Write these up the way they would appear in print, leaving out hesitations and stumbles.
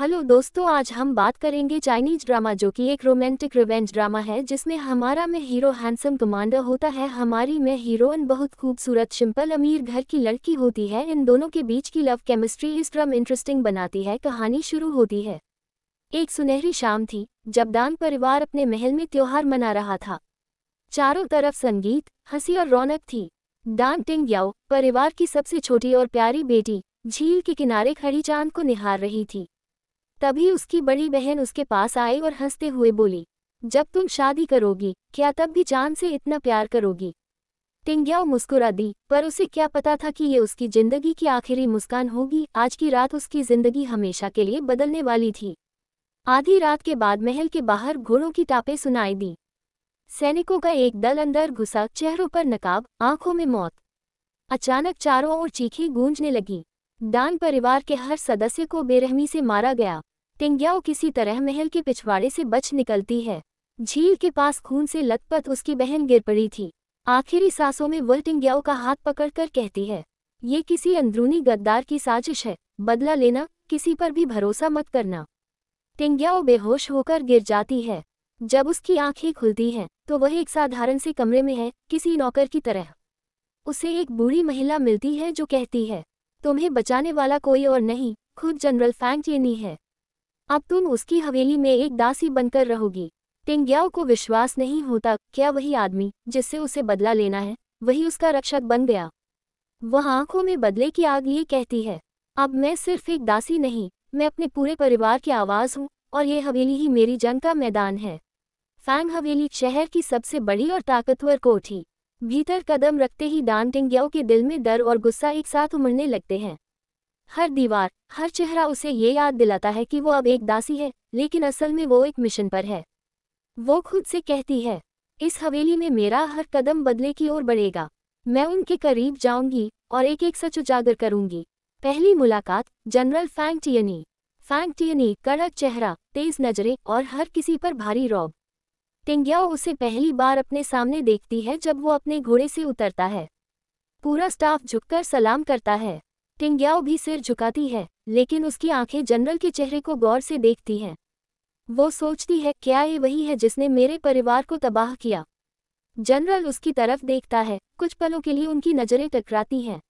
Hello दोस्तों, आज हम बात करेंगे चाइनीज ड्रामा जो कि एक रोमांटिक रिवेंज ड्रामा है जिसमें हमारा में हीरो हैंडसम कमांडर होता है, हमारी में हीरोइन बहुत खूबसूरत सिंपल अमीर घर की लड़की होती है। इन दोनों के बीच की लव केमिस्ट्री इस ड्रामा इंटरेस्टिंग बनाती है। कहानी शुरू होती है। एक सुनहरी शाम थी जब दान परिवार अपने महल में त्योहार मना रहा था। चारों तरफ संगीत, हंसी और रौनक थी। दान टिंगयाओ, परिवार की सबसे छोटी और प्यारी बेटी, झील के किनारे खड़ी चांद को निहार रही थी। तभी उसकी बड़ी बहन उसके पास आई और हंसते हुए बोली, जब तुम शादी करोगी क्या तब भी चांद से इतना प्यार करोगी? टिंगयाओ मुस्कुरा दी, पर उसे क्या पता था कि ये उसकी जिंदगी की आखिरी मुस्कान होगी। आज की रात उसकी जिंदगी हमेशा के लिए बदलने वाली थी। आधी रात के बाद महल के बाहर घोड़ों की टापें सुनाई दी। सैनिकों का एक दल अंदर घुसा, चेहरों पर नकाब, आंखों में मौत। अचानक चारों ओर चीखें गूंजने लगी। दान परिवार के हर सदस्य को बेरहमी से मारा गया। टिंगयाओ किसी तरह महल के पिछवाड़े से बच निकलती है। झील के पास खून से लथपथ उसकी बहन गिर पड़ी थी। आखिरी सांसों में वह टिंगयाओ का हाथ पकड़कर कहती है, ये किसी अंदरूनी गद्दार की साजिश है, बदला लेना, किसी पर भी भरोसा मत करना। टिंगयाओ बेहोश होकर गिर जाती है। जब उसकी आंखें खुलती हैं तो वह एक साधारण से कमरे में है, किसी नौकर की तरह। उसे एक बूढ़ी महिला मिलती है जो कहती है, तुम्हें बचाने वाला कोई और नहीं, खुद जनरल फैंग टियनी है। अब तुम उसकी हवेली में एक दासी बनकर रहोगी। टिंगयाओ को विश्वास नहीं होता, क्या वही आदमी जिससे उसे बदला लेना है, वही उसका रक्षक बन गया? वह आंखों में बदले की आग लिए कहती है, अब मैं सिर्फ एक दासी नहीं, मैं अपने पूरे परिवार की आवाज़ हूँ, और ये हवेली ही मेरी जंग का मैदान है। फैंग हवेली शहर की सबसे बड़ी और ताकतवर कोठी। भीतर कदम रखते ही दान टिंगयाओ के दिल में डर और गुस्सा एक साथ उमड़ने लगते हैं। हर दीवार, हर चेहरा उसे ये याद दिलाता है कि वो अब एक दासी है, लेकिन असल में वो एक मिशन पर है। वो खुद से कहती है, इस हवेली में मेरा हर कदम बदले की ओर बढ़ेगा। मैं उनके करीब जाऊंगी और एक एक सच उजागर करूंगी। पहली मुलाकात, जनरल फैंग टियनी। फैंग टियनी, कड़क चेहरा, तेज नजरें और हर किसी पर भारी रौब। टिंगयाओ उसे पहली बार अपने सामने देखती है जब वो अपने घोड़े से उतरता है। पूरा स्टाफ झुककर सलाम करता है। टिंगयाओ भी सिर झुकाती है, लेकिन उसकी आंखें जनरल के चेहरे को गौर से देखती हैं। वो सोचती है, क्या ये वही है जिसने मेरे परिवार को तबाह किया? जनरल उसकी तरफ देखता है, कुछ पलों के लिए उनकी नज़रें टकराती हैं।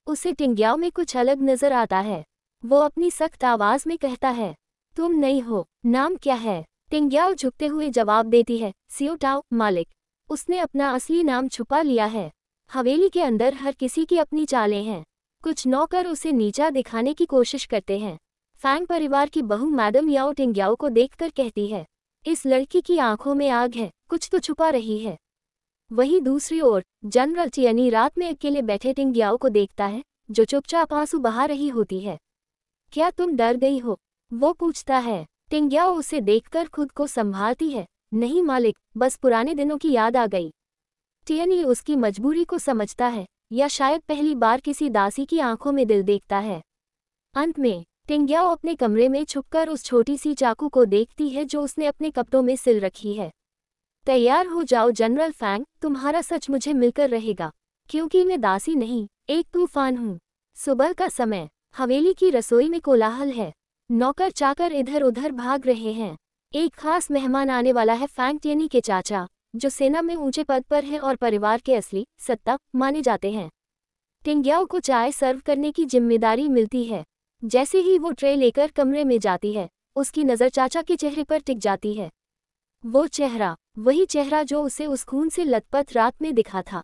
उसे टिंगयाओ में कुछ अलग नजर आता है। वो अपनी सख्त आवाज में कहता है, तुम नहीं हो, नाम क्या है? टिंगयाओ झुकते हुए जवाब देती है, सियो टाओ, मालिक। उसने अपना असली नाम छुपा लिया है। हवेली के अंदर हर किसी की अपनी चालें हैं। कुछ नौकर उसे नीचा दिखाने की कोशिश करते हैं। फैंग परिवार की बहू मैडम याओ टिंगयाओ को देखकर कहती है, इस लड़की की आंखों में आग है, कुछ तो छुपा रही है। वहीं दूसरी ओर जनरल टियनी रात में अकेले बैठे टिंगयाओ को देखता है, जो चुपचाप आंसू बहा रही होती है। क्या तुम डर गई हो? वो पूछता है। टिंगयाओ उसे देखकर खुद को संभालती है, नहीं मालिक, बस पुराने दिनों की याद आ गई। टियनी उसकी मजबूरी को समझता है, या शायद पहली बार किसी दासी की आंखों में दिल देखता है। अंत में टिंगयाओ अपने कमरे में छुपकर उस छोटी सी चाकू को देखती है जो उसने अपने कपड़ों में सिल रखी है। तैयार हो जाओ जनरल फैंग, तुम्हारा सच मुझे मिलकर रहेगा, क्योंकि मैं दासी नहीं, एक तूफान हूँ। सुबह का समय, हवेली की रसोई में कोलाहल है। नौकर चाकर इधर उधर भाग रहे हैं। एक खास मेहमान आने वाला है, फैंग टियनी के चाचा, जो सेना में ऊंचे पद पर हैं और परिवार के असली सत्ता माने जाते हैं। टिंगयाओ को चाय सर्व करने की जिम्मेदारी मिलती है। जैसे ही वो ट्रे लेकर कमरे में जाती है, उसकी नज़र चाचा के चेहरे पर टिक जाती है। वो चेहरा, वही चेहरा जो उसे उस खून से लथपथ रात में दिखा था।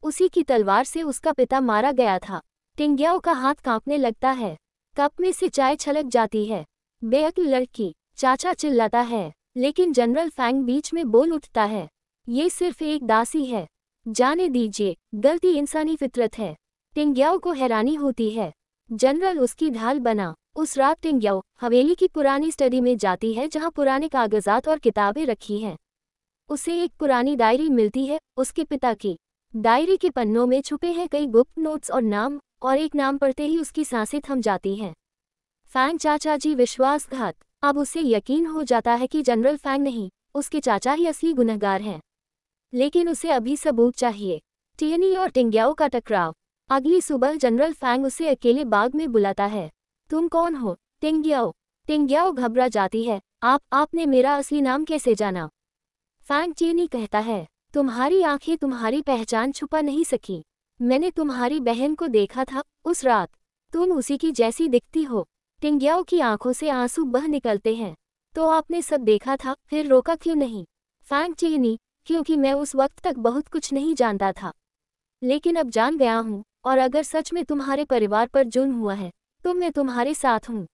उसी की तलवार से उसका पिता मारा गया था। टिंगयाओ का हाथ कांपने लगता है। कप में से चाय छलक जाती है। बेअक्ल लड़की, चाचा चिल्लाता है, लेकिन जनरल फैंग बीच में बोल उठता है, ये सिर्फ एक दासी है, जाने दीजिए, गलती इंसानी फितरत है। टिंगयाओ को हैरानी होती है, जनरल उसकी ढाल बना। उस रात टिंगयाओ हवेली की पुरानी स्टडी में जाती है जहां पुराने कागजात और किताबें रखी हैं। उसे एक पुरानी डायरी मिलती है, उसके पिता की। डायरी के पन्नों में छुपे हैं कई गुप्त नोट्स और नाम, और एक नाम पढ़ते ही उसकी सांसें थम जाती हैं। फैंग चाचा जी विश्वासघात। अब उसे यकीन हो जाता है कि जनरल फैंग नहीं, उसके चाचा ही असली गुनहगार हैं। लेकिन उसे अभी सबूत चाहिए। टियनी और टिंगयाओ का टकराव। अगली सुबह जनरल फैंग उसे अकेले बाग में बुलाता है। तुम कौन हो? टिंगयाओ। टिंग्याओ घबरा जाती है। आपने मेरा असली नाम कैसे जाना? फैंग चेनी कहता है, तुम्हारी आंखें तुम्हारी पहचान छुपा नहीं सकी। मैंने तुम्हारी बहन को देखा था उस रात, तुम उसी की जैसी दिखती हो। टिंग्याओ की आंखों से आंसू बह निकलते हैं। तो आपने सब देखा था, फिर रोका क्यों नहीं? फैंग चेनी, क्योंकि मैं उस वक्त तक बहुत कुछ नहीं जानता था, लेकिन अब जान गया हूँ, और अगर सच में तुम्हारे परिवार पर जुल्म हुआ है तो मैं तुम्हारे साथ हूँ।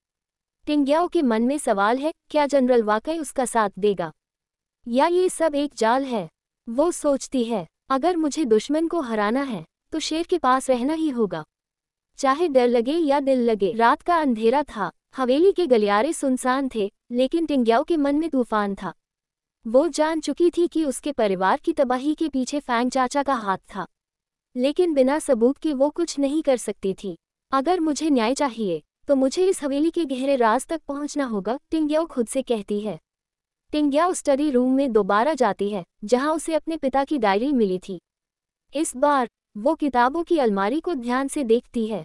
टिंग्याओ के मन में सवाल है, क्या जनरल वाकई उसका साथ देगा, या ये सब एक जाल है? वो सोचती है, अगर मुझे दुश्मन को हराना है तो शेर के पास रहना ही होगा, चाहे डर लगे या दिल लगे। रात का अंधेरा था, हवेली के गलियारे सुनसान थे, लेकिन टिंग्याओ के मन में तूफान था। वो जान चुकी थी कि उसके परिवार की तबाही के पीछे फैंग चाचा का हाथ था, लेकिन बिना सबूत के वो कुछ नहीं कर सकती थी। अगर मुझे न्याय चाहिए तो मुझे इस हवेली के गहरे राज तक पहुंचना होगा, टिंग्याओ खुद से कहती है। टिंग्याओ स्टडी रूम में दोबारा जाती है, जहां उसे अपने पिता की डायरी मिली थी। इस बार वो किताबों की अलमारी को ध्यान से देखती है।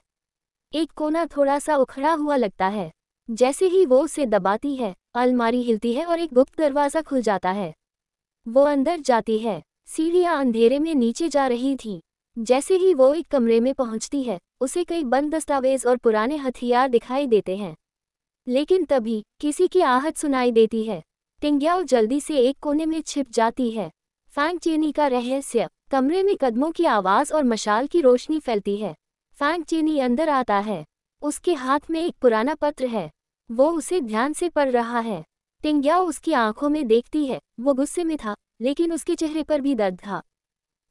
एक कोना थोड़ा सा उखड़ा हुआ लगता है। जैसे ही वो उसे दबाती है, अलमारी हिलती है और एक गुप्त दरवाज़ा खुल जाता है। वो अंदर जाती है। सीढ़ियाँ अंधेरे में नीचे जा रही थीं। जैसे ही वो एक कमरे में पहुंचती है, उसे कई बंद दस्तावेज और पुराने हथियार दिखाई देते हैं। लेकिन तभी किसी की आहट सुनाई देती है। टिंग्याओ जल्दी से एक कोने में छिप जाती है। फैंग चेनी का रहस्य। कमरे में कदमों की आवाज़ और मशाल की रोशनी फैलती है। फैंग चेनी अंदर आता है। उसके हाथ में एक पुराना पत्र है। वो उसे ध्यान से पढ़ रहा है। टिंग्याओ उसकी आंखों में देखती है। वो गुस्से में था, लेकिन उसके चेहरे पर भी दर्द था।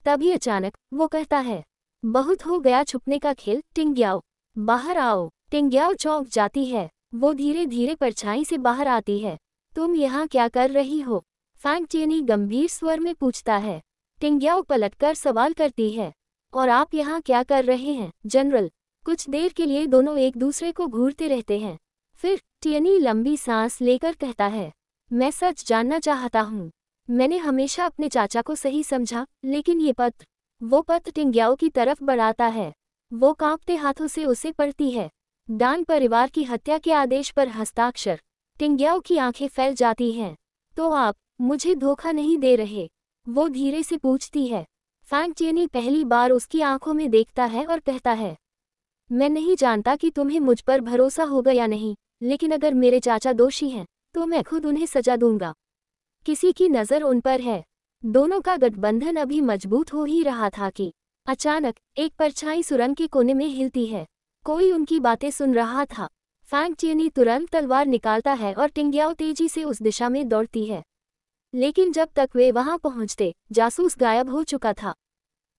तभी अचानक वो कहता है, बहुत हो गया छुपने का खेल, टिंग्याओ बाहर आओ। टिंग्याओ चौंक जाती है। वो धीरे धीरे परछाई से बाहर आती है। तुम यहाँ क्या कर रही हो? फैंग चेनी गंभीर स्वर में पूछता है। टिंग्याओ पलटकर सवाल करती है, और आप यहाँ क्या कर रहे हैं, जनरल? कुछ देर के लिए दोनों एक दूसरे को घूरते रहते हैं। फिर टियनी लंबी सांस लेकर कहता है, मैं सच जानना चाहता हूँ। मैंने हमेशा अपने चाचा को सही समझा, लेकिन ये पत्र। वो पत्र टिंग्याओ की तरफ बढ़ाता है। वो कांपते हाथों से उसे पढ़ती है। डान परिवार की हत्या के आदेश पर हस्ताक्षर। टिंग्याओ की आंखें फैल जाती हैं। तो आप मुझे धोखा नहीं दे रहे? वो धीरे से पूछती है। फैंग चेनी पहली बार उसकी आंखों में देखता है और कहता है, मैं नहीं जानता कि तुम्हें मुझ पर भरोसा होगा या नहीं, लेकिन अगर मेरे चाचा दोषी हैं तो मैं खुद उन्हें सजा दूंगा। किसी की नज़र उन पर है। दोनों का गठबंधन अभी मजबूत हो ही रहा था कि अचानक एक परछाई सुरंग के कोने में हिलती है। कोई उनकी बातें सुन रहा था। फैंग चेनी तुरंत तलवार निकालता है और टिंग्याओ तेजी से उस दिशा में दौड़ती है। लेकिन जब तक वे वहां पहुंचते, जासूस गायब हो चुका था।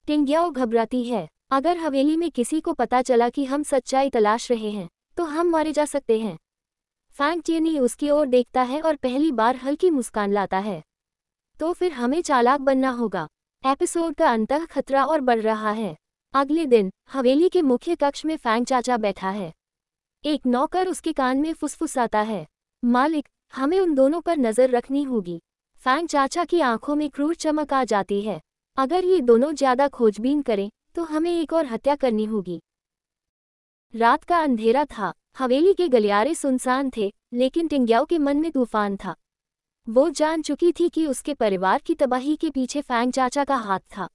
टिंग्याओ घबराती है। अगर हवेली में किसी को पता चला कि हम सच्चाई तलाश रहे हैं तो हम मारे जा सकते हैं। फैंग चेनी उसकी ओर देखता है और पहली बार हल्की मुस्कान लाता है। तो फिर हमें चालाक बनना होगा। एपिसोड का अंतः खतरा और बढ़ रहा है। अगले दिन हवेली के मुख्य कक्ष में फैंग चाचा बैठा है। एक नौकर उसके कान में फुसफुसाता है, मालिक, हमें उन दोनों पर नजर रखनी होगी। फैंग चाचा की आंखों में क्रूर चमक आ जाती है। अगर ये दोनों ज्यादा खोजबीन करें तो हमें एक और हत्या करनी होगी। रात का अंधेरा था। हवेली के गलियारे सुनसान थे, लेकिन टिंग्याओ के मन में तूफान था। वो जान चुकी थी कि उसके परिवार की तबाही के पीछे फैंग चाचा का हाथ था।